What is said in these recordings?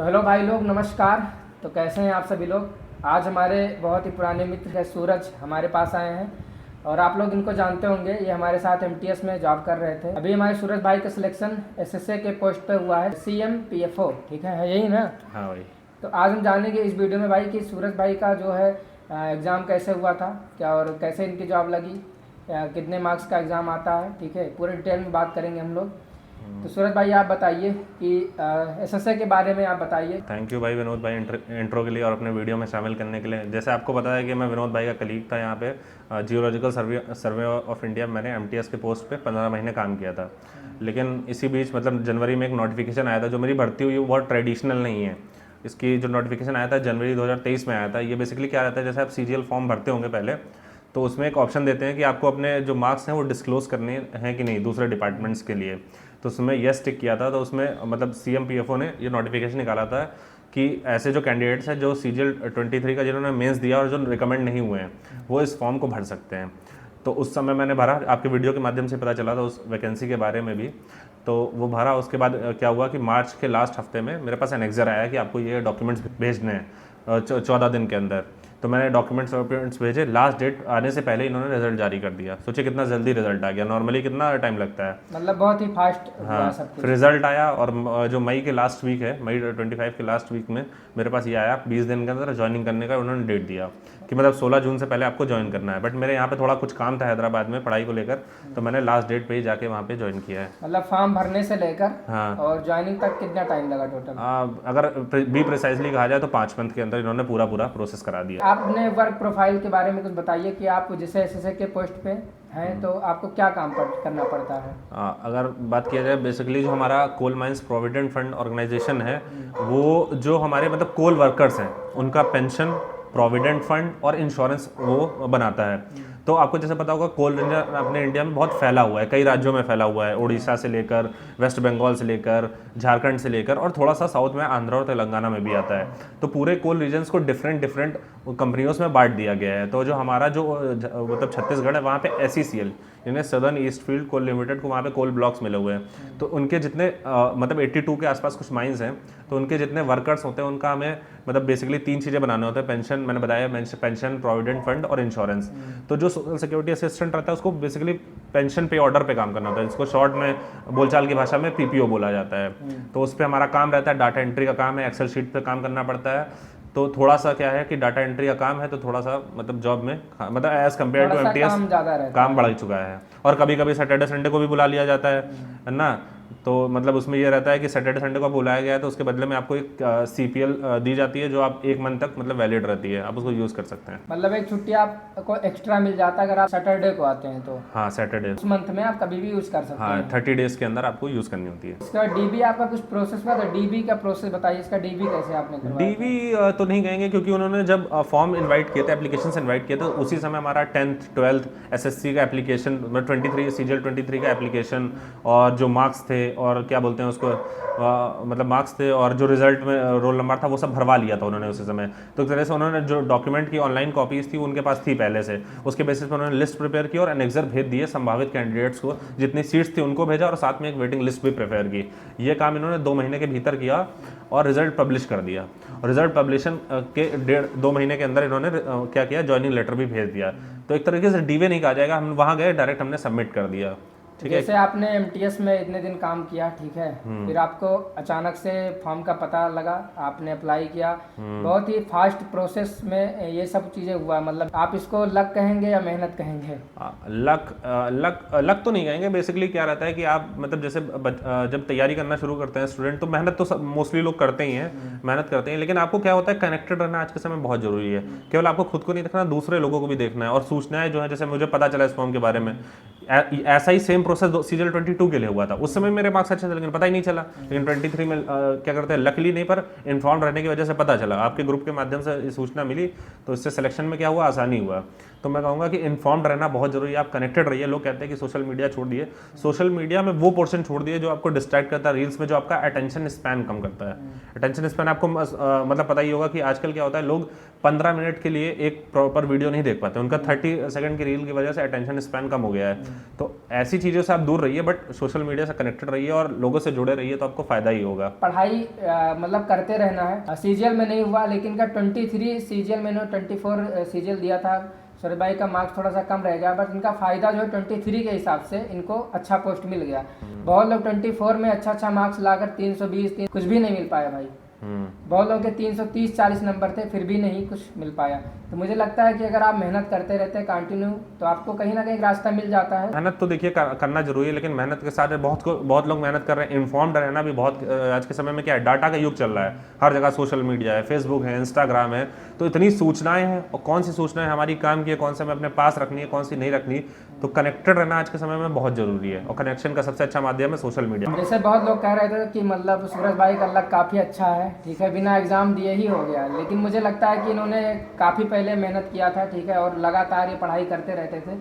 तो हेलो भाई लोग, नमस्कार। तो कैसे हैं आप सभी लोग। आज हमारे बहुत ही पुराने मित्र है सूरज हमारे पास आए हैं और आप लोग इनको जानते होंगे। ये हमारे साथ एमटीएस में जॉब कर रहे थे। अभी हमारे सूरज भाई का सिलेक्शन एसएसए के पोस्ट पे हुआ है, सीएमपीएफओ, ठीक है यही ना। हाँ भाई। तो आज हम जानेंगे इस वीडियो में भाई कि सूरज भाई का जो है एग्ज़ाम कैसे हुआ था, क्या और कैसे इनकी जॉब लगी, कितने मार्क्स का एग्ज़ाम आता है, ठीक है पूरे डिटेल में बात करेंगे हम लोग। तो सूरज भाई आप बताइए कि एसएसए के बारे में आप बताइए। थैंक यू भाई विनोद भाई इंट्रो के लिए और अपने वीडियो में शामिल करने के लिए। जैसे आपको पता है कि मैं विनोद भाई का कलीग था यहाँ पे जियोलॉजिकल सर्वे ऑफ इंडिया। मैंने एमटीएस के पोस्ट पे 15 महीने काम किया था। लेकिन इसी बीच मतलब जनवरी में एक नोटिफिकेशन आया था। जो मेरी भर्ती हुई वो बहुत ट्रेडिशनल नहीं है। इसकी जो नोटिफिकेशन आया था जनवरी 2023 में आया था। ये बेसिकली क्या रहता है, जैसे आप सीजीएल फॉर्म भरते होंगे पहले, तो उसमें एक ऑप्शन देते हैं कि आपको अपने जो मार्क्स हैं वो डिस्क्लोज करने हैं कि नहीं दूसरे डिपार्टमेंट्स के लिए। तो उसमें यस टिक किया था। तो उसमें मतलब सीएमपीएफओ ने ये नोटिफिकेशन निकाला था कि ऐसे जो कैंडिडेट्स हैं जो सीजीएल 23 का जिन्होंने मेंस दिया और जो रिकमेंड नहीं हुए हैं वो इस फॉर्म को भर सकते हैं। तो उस समय मैंने भरा, आपके वीडियो के माध्यम से पता चला था उस वैकेंसी के बारे में भी। तो वो भरा। उसके बाद क्या हुआ कि मार्च के लास्ट हफ्ते में मेरे पास एनेक्सर आया कि आपको ये डॉक्यूमेंट्स भेजने हैं 14 दिन के अंदर। तो मैंने डॉक्यूमेंट्स भेजे। लास्ट डेट आने से पहले इन्होंने रिजल्ट जारी कर दिया। सोचिए कितना जल्दी रिजल्ट आ गया। नॉर्मली कितना टाइम लगता है, मतलब बहुत ही फास्ट हुआ सब कुछ। फिर रिजल्ट आया और जो मई के लास्ट वीक है, मई 25 के लास्ट वीक में मेरे पास ये आया 20 दिन के अंदर ज्वाइनिंग करने का उन्होंने डेट दिया कि मतलब 16 जून से पहले आपको ज्वाइन करना है। बट मेरे यहाँ पे थोड़ा कुछ काम था हैदराबाद में पढ़ाई को लेकर, तो मैंने लास्ट डेट पे ही जाके वहाँ पे ज्वाइन किया है। मतलब फॉर्म भरने से लेकर हाँ, और ज्वाइनिंग तक कितना टाइम लगा टोटल? अगर बी प्रिसाइजली कहा जाए तो 5 मंथ के अंदर इन्होंने पूरा प्रोसेस करा दिया। आप अपने वर्क प्रोफाइल के बारे में कुछ बताइए कि आप जैसे एसएसए के पोस्ट पे हैं तो आपको क्या काम करना पड़ता है। अगर बात किया जाए बेसिकली जो हमारा coal mines provident fund organisation है, वो जो हमारे मतलब कोल वर्कर्स हैं उनका पेंशन, प्रोविडेंट फंड और इंश्योरेंस वो बनाता है। तो आपको जैसे पता होगा कोल इंडिया अपने इंडिया में बहुत फैला हुआ है, कई राज्यों में फैला हुआ है। उड़ीसा से लेकर वेस्ट बंगाल से लेकर झारखंड से लेकर और थोड़ा सा साउथ में आंध्र और तेलंगाना में भी आता है। तो पूरे कोल रीजन्स को डिफरेंट कंपनियों में बांट दिया गया है। तो जो हमारा जो मतलब छत्तीसगढ़ है वहाँ पे SECL यानी सदर्न ईस्ट फील्ड कोल लिमिटेड को वहाँ पे कोल ब्लॉक्स मिले हुए हैं। तो उनके जितने मतलब 82 के आसपास कुछ माइंस हैं, तो उनके जितने वर्कर्स होते हैं उनका हमें मतलब बेसिकली 3 चीज़ें बनाने होते हैं। पेंशन मैंने बताया, पेंशन, प्रोविडेंट फंड और इंश्योरेंस। तो जो सोशल सिक्योरिटी असिस्टेंट रहता है उसको बेसिकली पेंशन पे ऑर्डर पे काम करना होता है, जिसको शॉर्ट में बोलचाल की भाषा में PPO बोला जाता है। तो उस पर हमारा काम रहता है, डाटा एंट्री का काम है, एक्सेल शीट पे काम करना पड़ता है। तो थोड़ा सा क्या है कि डाटा एंट्री का काम है, तो थोड़ा सा मतलब जॉब में मतलब एज कम्पेयर टू MTS काम बढ़ चुका है। और कभी कभी सैटरडे संडे को भी बुला लिया जाता है ना। तो मतलब उसमें ये रहता है कि सैटरडे संडे को बुलाया गया है तो उसके बदले में आपको एक CPL दी जाती है जो आप 1 मंथ तक मतलब वैलिड रहती है, आप उसको यूज़ कर सकते हैं। मतलब एक छुट्टी आपको एक्स्ट्रा मिल जाता है अगर आप सैटरडे को आते हैं तो। हाँ, सैटरडे उस मंथ में आप कभी भी यूज़ कर सकते हैं। 30 डेज के अंदर आपको यूज़ करनी होती है। इसका DB आपका कुछ प्रोसेस हुआ तो DB का प्रोसेस बताइए। इसका DB कैसे आपने करवाया? DB तो नहीं कहेंगे क्योंकि उन्होंने जब फॉर्म इनवाइट किए थे, एप्लीकेशन इनवाइट किए थे, तो उसी समय हमारा 10th 12th SSC का एप्लीकेशन, मतलब 23 CGL 23 का एप्लीकेशन और जो मार्क्स थे और क्या बोलते हैं उसको मतलब मार्क्स थे और जो रिजल्ट में रोल नंबर था वो सब भरवा लिया था उन्होंने उसी समय। तो एक तरह से उन्होंने जो डॉक्यूमेंट की ऑनलाइन कॉपीज थी उनके पास थी पहले से, उसके बेसिस पर उन्होंने लिस्ट प्रिपेयर की और एनेक्सर भेज दिए संभावित कैंडिडेट्स को, जितनी सीट्स थी उनको भेजा और साथ में एक वेटिंग लिस्ट भी प्रिपेयर की। ये काम इन्होंने 2 महीने के भीतर किया और रिजल्ट पब्लिश कर दिया। रिजल्ट पब्लिशन के 1.5-2 महीने के अंदर इन्होंने क्या किया, ज्वाइनिंग लेटर भी भेज दिया। तो एक तरीके से DV नहीं कहा जाएगा, हम वहाँ गए डायरेक्ट हमने सबमिट कर दिया। ठीक है। जैसे आपने MTS में इतने दिन काम किया, ठीक है, फिर आपको अचानक से फॉर्म का पता लगा, आपने अप्लाई किया, बहुत ही फास्ट प्रोसेस में ये सब चीज़ें हुआ। मतलब आप इसको लक कहेंगे या मेहनत कहेंगे? लक तो नहीं कहेंगे। बेसिकली क्या रहता है कि आप मतलब जैसे जब तैयारी करना शुरू करते हैं स्टूडेंट, तो मेहनत तो मोस्टली लोग करते ही हैं, मेहनत करते हैं। लेकिन आपको क्या होता है, कनेक्टेड रहना आज के समय बहुत जरूरी है। केवल आपको खुद को नहीं देखना, दूसरे लोगों को भी देखना है। और सूचनाएं जो है, जैसे मुझे पता चला इस फॉर्म के बारे में, ऐसा ही सेम प्रोसेस CGL 22 के लिए हुआ था। उस समय मेरे मार्क्स अच्छे थे लेकिन पता ही नहीं चला। लेकिन 23 में क्या करते हैं, लकली नहीं पर इन्फॉर्म रहने की वजह से पता चला, आपके ग्रुप के माध्यम से सूचना मिली, तो इससे सिलेक्शन में क्या हुआ, आसानी हुआ। तो मैं कहूँगा कि इन्फॉर्म्ड रहना बहुत जरूरी है। आप कनेक्टेड रहिए। लोग कहते हैं कि सोशल मीडिया छोड़ दिए, सोशल मीडिया में वो पोर्शन छोड़ दिए जो आपको डिस्ट्रैक्ट करता है, रील्स में जो आपका अटेंशन स्पैन कम करता है। अटेंशन स्पैन आपको मतलब पता ही होगा कि आजकल क्या होता है, लोग 15 मिनट के लिए एक प्रॉपर वीडियो नहीं देख पाते, उनका 30 सेकंड की रील की वजह से अटेंशन स्पैन कम हो गया है। तो ऐसी चीज़ों से आप दूर रहिए, बट सोशल मीडिया से कनेक्टेड रहिए और लोगों से जुड़े रहिए, तो आपको फायदा ही होगा। पढ़ाई मतलब करते रहना है। सीजीएल में नहीं हुआ, लेकिन का 23 सीजीएल मैंने 24 सीजीएल दिया था। सूरज भाई का मार्क्स थोड़ा सा कम रह गया, बट इनका फायदा जो है 23 के हिसाब से इनको अच्छा पोस्ट मिल गया। बहुत लोग 24 में अच्छा मार्क्स लाकर 320 कुछ भी नहीं मिल पाया भाई। बहुत लोगों के 330-40 नंबर थे, फिर भी नहीं कुछ मिल पाया। तो मुझे लगता है कि अगर आप मेहनत करते रहते हैं कंटिन्यू, तो आपको कहीं ना कहीं रास्ता मिल जाता है। मेहनत तो देखिए करना जरूरी है, लेकिन मेहनत के साथ बहुत लोग मेहनत कर रहे हैं। इन्फॉर्म्ड रहना भी बहुत, आज के समय में क्या है, डाटा का युग चल रहा है। हर जगह सोशल मीडिया है, फेसबुक है, इंस्टाग्राम है, तो इतनी सूचनाएं हैं, और कौन सी सूचनाएं हमारी काम की है, कौन सी हमें अपने पास रखनी है, कौन सी नहीं रखनी। तो कनेक्टेड रहना आज के समय में बहुत जरूरी है, और कनेक्शन का सबसे अच्छा माध्यम है सोशल मीडिया। जैसे बहुत लोग कह रहे थे कि मतलब सूरज भाई का लक काफ़ी अच्छा है, ठीक है, बिना एग्ज़ाम दिए ही हो गया। लेकिन मुझे लगता है कि इन्होंने काफ़ी पहले मेहनत किया था, ठीक है, और लगातार ये पढ़ाई करते रहते थे,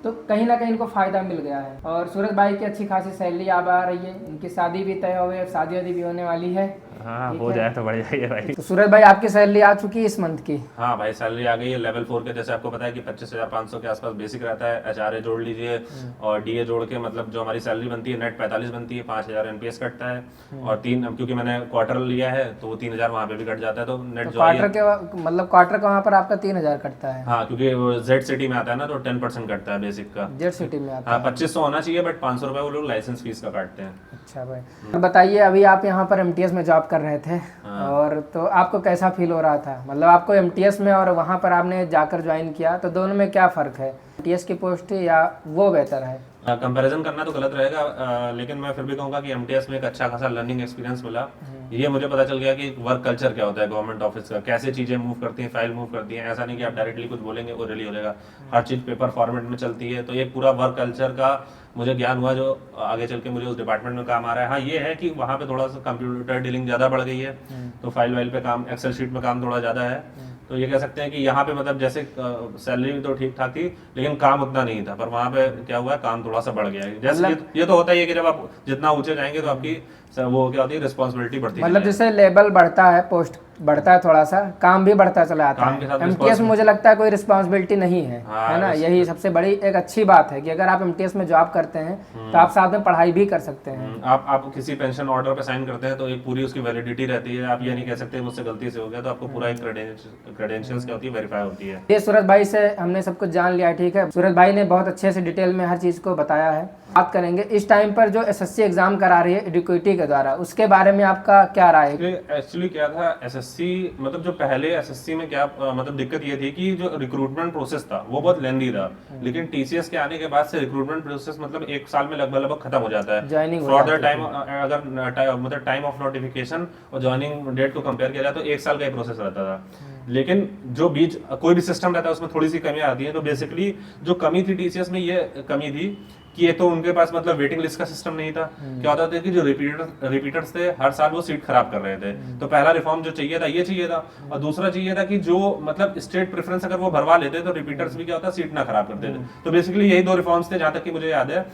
तो कहीं ना कहीं इनको फ़ायदा मिल गया है। और सूरज भाई की अच्छी खासी सैलरी अब आ रही है, इनकी शादी भी तय हो गई, शादी वादी भी होने वाली है। हाँ, हो जाए तो बढ़िया ही है भाई। तो सूरज भाई आपकी सैलरी आ चुकी है इस मंथ की? हाँ भाई, सैलरी आ गई है लेवल 4 के। जैसे आपको पता है कि 25,500 के आसपास बेसिक रहता है, एचआरए जोड़ लीजिए और डीए जोड़ के, मतलब जो हमारी सैलरी बनती है नेट 45 बनती है, 5,000 एनपीएस कटता है, और 3, क्योंकि मैंने क्वार्टर लिया है तो वो 3,000 वहाँ पे भी कट जाता है। तो नेट जो क्वार्टर के मतलब क्वार्टर का वहाँ पर आपका 3,000 कटता है? हाँ, क्योंकि वो जेड सिटी में आता है ना, तो 10% कटता है बेसिक का। जेड सिटी में आता हाँ, 2500 होना चाहिए, बट 500 रुपये वो लोग लाइसेंस फीस का काटते हैं। अच्छा भाई, तो बताइए, अभी आप यहाँ पर एमटीएस में जॉब कर रहे थे, और तो आपको कैसा फील हो रहा था? मतलब आपको एमटीएस में और वहाँ पर आपने जाकर ज्वाइन किया, तो दोनों में क्या फ़र्क है? एमटीएस की पोस्ट या वो बेहतर है? कंपैरिजन करना तो गलत रहेगा, लेकिन मैं फिर भी कहूँगा कि एमटीएस में एक अच्छा खासा लर्निंग एक्सपीरियंस मिला। ये मुझे पता चल गया कि वर्क कल्चर क्या होता है गवर्नमेंट ऑफिस का, कैसे चीज़ें मूव करती हैं, फाइल मूव करती हैं। ऐसा नहीं कि आप डायरेक्टली कुछ बोलेंगे वो रिली हो जाएगा, हर चीज़ पेपर फॉर्मेट में चलती है। तो एक पूरा वर्क कल्चर का मुझे ज्ञान हुआ, जो आगे चल के मुझे उस डिपार्टमेंट में काम आ रहा है। हाँ, ये है कि वहाँ पे थोड़ा सा कंप्यूटर डीलिंग ज़्यादा बढ़ गई है, तो फाइल वाइल पे काम, एक्सेल शीट में काम थोड़ा ज़्यादा है। तो ये कह सकते हैं कि यहाँ पे मतलब जैसे सैलरी भी तो ठीक ठाक थी, लेकिन काम उतना नहीं था। पर वहाँ पे क्या हुआ, काम थोड़ा सा बढ़ गया है। जैसे ये तो होता ही है कि जब आप जितना ऊंचे जाएंगे तो आपकी वो क्या होती है, रिस्पॉन्सिबिलिटी बढ़ती है। मतलब जैसे लेवल बढ़ता है, पोस्ट बढ़ता है, थोड़ा सा काम भी बढ़ता चला आता है। एमटीएस में मुझे लगता है कोई रिस्पॉन्सिबिलिटी नहीं है, है ना? यही सबसे बड़ी एक अच्छी बात है कि अगर आप एमटीएस में जॉब करते हैं तो आप साथ में पढ़ाई भी कर सकते हैं। आप किसी पेंशन ऑर्डर पे साइन करते हैं तो एक पूरी उसकी वैलिडिटी रहती है। आप ये नहीं कह सकते मुझसे गलती से हो गया, तो आपको पूरा एक क्रेडेंशियल्स क्या होती है, वेरीफाई होती है। ये सूरज भाई से हमने सब कुछ जान लिया, ठीक है। सूरज भाई ने बहुत अच्छे से डिटेल में हर चीज़ को बताया है। बात करेंगे इस टाइम पर जो एसएससी एग्जाम करा रही है एडुकेटी के द्वारा, उसके बारे में आपका क्या राय है? एक्चुअली क्या था, एसएससी मतलब जो पहले एसएससी में क्या मतलब दिक्कत ये थी कि जो रिक्रूटमेंट प्रोसेस था वो बहुत लेंदी था, लेकिन टीसीएस के आने के बाद से रिक्रूटमेंट प्रोसेस मतलब 1 साल में लगभग खत्म हो जाता है। ज्वाइनिंग फॉर द टाइम, अगर मतलब टाइम ऑफ नोटिफिकेशन और ज्वाइनिंग डेट को कंपेयर किया जाए तो 1 साल का ही प्रोसेस रहता था। लेकिन जो बीच कोई भी सिस्टम रहता है उसमें थोड़ी सी कमी आती है। तो बेसिकली जो कमी थी टीसीएस में, ये कमी थी कि एक तो उनके पास मतलब वेटिंग लिस्ट का सिस्टम नहीं था। क्या होता था कि जो रिपीटर्स थे हर साल वो सीट खराब कर रहे थे। तो पहला रिफॉर्म जो चाहिए था ये चाहिए था, और दूसरा चाहिए था कि जो मतलब स्टेट प्रेफरेंस अगर वो भरवा लेते तो रिपीटर्स भी क्या होता सीट ना खराब करते थे। तो बेसिकली यही 2 रिफॉर्म्स थे जहां तक कि मुझे याद है।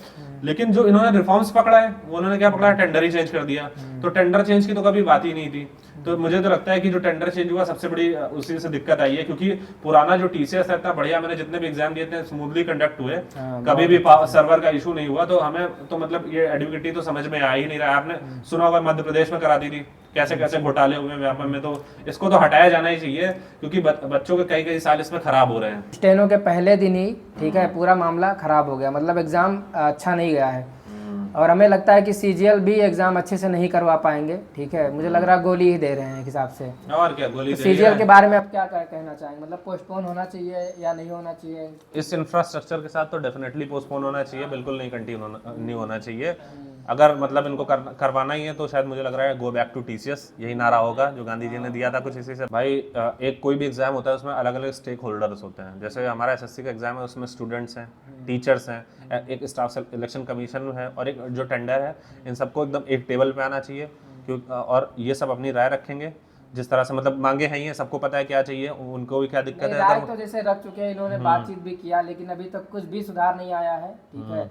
लेकिन जो इन्होंने रिफॉर्म्स पकड़ा है वो उन्होंने क्या पकड़ा है, टेंडर ही चेंज कर दिया। तो टेंडर चेंज की तो कभी बात ही नहीं थी। तो मुझे तो लगता है कि जो टेंडर चेंज हुआ सबसे बड़ी उसी से दिक्कत आई है, क्योंकि पुराना जो टीसीएस था बढ़िया, मैंने जितने भी एग्जाम दिए थे स्मूथली कंडक्ट हुए, कभी भी सर्वर का इशू नहीं हुआ। तो हमें तो मतलब ये एडवोकेटी तो समझ में आ ही नहीं रहा। आपने सुना होगा मध्य प्रदेश में करा दी थी, कैसे कैसे घोटाले हुए व्यापक में। तो इसको तो हटाया जाना ही चाहिए, क्योंकि बच्चों के कई साल इसमें खराब हो रहे हैं। स्टेनो के पहले दिन ही, ठीक है, पूरा मामला खराब हो गया, मतलब एग्जाम अच्छा नहीं गया है। और हमें लगता है कि सीजीएल भी एग्जाम अच्छे से नहीं करवा पाएंगे, ठीक है। मुझे लग रहा है गोली ही दे रहे हैं एक हिसाब से। और क्या गोली तो सीजीएल के बारे में आप क्या कहना चाहेंगे? मतलब पोस्टपोन होना चाहिए या नहीं होना चाहिए? इस इंफ्रास्ट्रक्चर के साथ तो डेफिनेटली पोस्टपोन होना चाहिए, बिल्कुल नहीं कंटिन्यू होना चाहिए। अगर मतलब इनको करवाना ही है तो शायद मुझे लग रहा है गो बैक टू टीसीएस, यही नारा होगा जो गांधी जी ने दिया था कुछ इसी से। भाई एक कोई भी एग्जाम होता है उसमें अलग अलग स्टेक होल्डर्स होते हैं। जैसे हमारा एसएससी का एग्जाम है उसमें स्टूडेंट्स हैं, टीचर्स हैं, एक स्टाफ सिलेक्शन कमीशन है, और एक जो टेंडर है। इन सबको एकदम एक टेबल पे आना चाहिए, क्योंकि और ये सब अपनी राय रखेंगे। जिस तरह से मतलब मांगे हैं, ये सबको पता है क्या चाहिए, उनको भी क्या दिक्कत है राय अगर तो जैसे रख चुके हैं इन्होंने, बातचीत भी किया, लेकिन अभी तक कुछ भी सुधार नहीं आया है। ठीक है,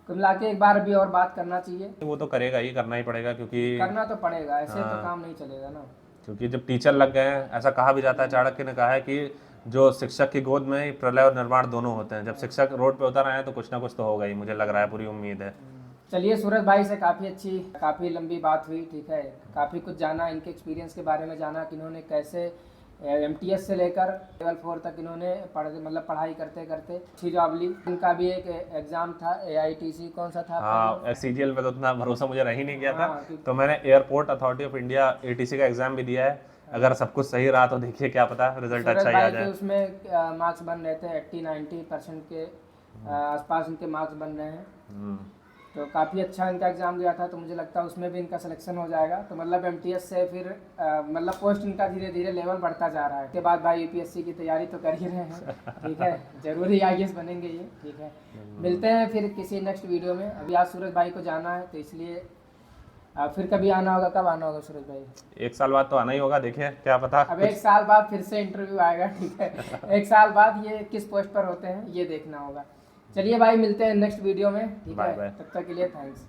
कुल मिला के एक बार अभी और बात करना चाहिए। वो तो करेगा ही, करना ही पड़ेगा, क्योंकि करना तो पड़ेगा, ऐसे तो काम नहीं चलेगा ना। क्योंकि जब टीचर लग गए हैं, ऐसा कहा भी जाता है, चाणक्य ने कहा है कि जो शिक्षक की गोद में ही प्रलय और निर्माण दोनों होते हैं। जब शिक्षक रोड पे उतर आए हैं तो कुछ ना कुछ तो होगा ही, मुझे लग रहा है, पूरी उम्मीद है। चलिए, सूरज भाई से काफ़ी लंबी बात हुई। ठीक है, काफ़ी कुछ जाना, इनके एक्सपीरियंस के बारे में जाना कि इन्होंने कैसे MTS से लेकर लेवल 4 तक इन्होंने पढ़ाई करते करते अच्छी जॉब ली। इनका भी एक एग्ज़ाम था, AITC कौन सा था? हाँ, CGL पे तो उतना भरोसा मुझे रह ही नहीं गया था। हाँ, तो मैंने airport authority of India ATC का एग्जाम भी दिया है। अगर सब कुछ सही रहा तो देखिए, क्या पता रिजल्ट सूरज अच्छा ही आ भाई के जाए। उसमें मार्क्स बन रहे थे 80-90% के आसपास इनके मार्क्स बन रहे हैं। तो काफ़ी अच्छा इनका एग्ज़ाम दिया था, तो मुझे लगता है उसमें भी इनका सिलेक्शन हो जाएगा। तो मतलब MTS से फिर पोस्ट इनका धीरे धीरे लेवल बढ़ता जा रहा है। उसके बाद भाई UPSC की तैयारी तो कर ही रहे हैं। ठीक है, जरूरी IAS बनेंगे ये। ठीक है, मिलते हैं फिर किसी नेक्स्ट वीडियो में। अभी आज सूरज भाई को जाना है, तो इसलिए फिर कभी आना होगा। कब आना होगा सूरज भाई? 1 साल बाद तो आना ही होगा, देखिए क्या पता। अब 1 साल बाद फिर से इंटरव्यू आएगा। ठीक है, 1 साल बाद ये किस पोस्ट पर होते हैं ये देखना होगा। चलिए भाई, मिलते हैं नेक्स्ट वीडियो में। ठीक है, तब तक के लिए थैंक्स।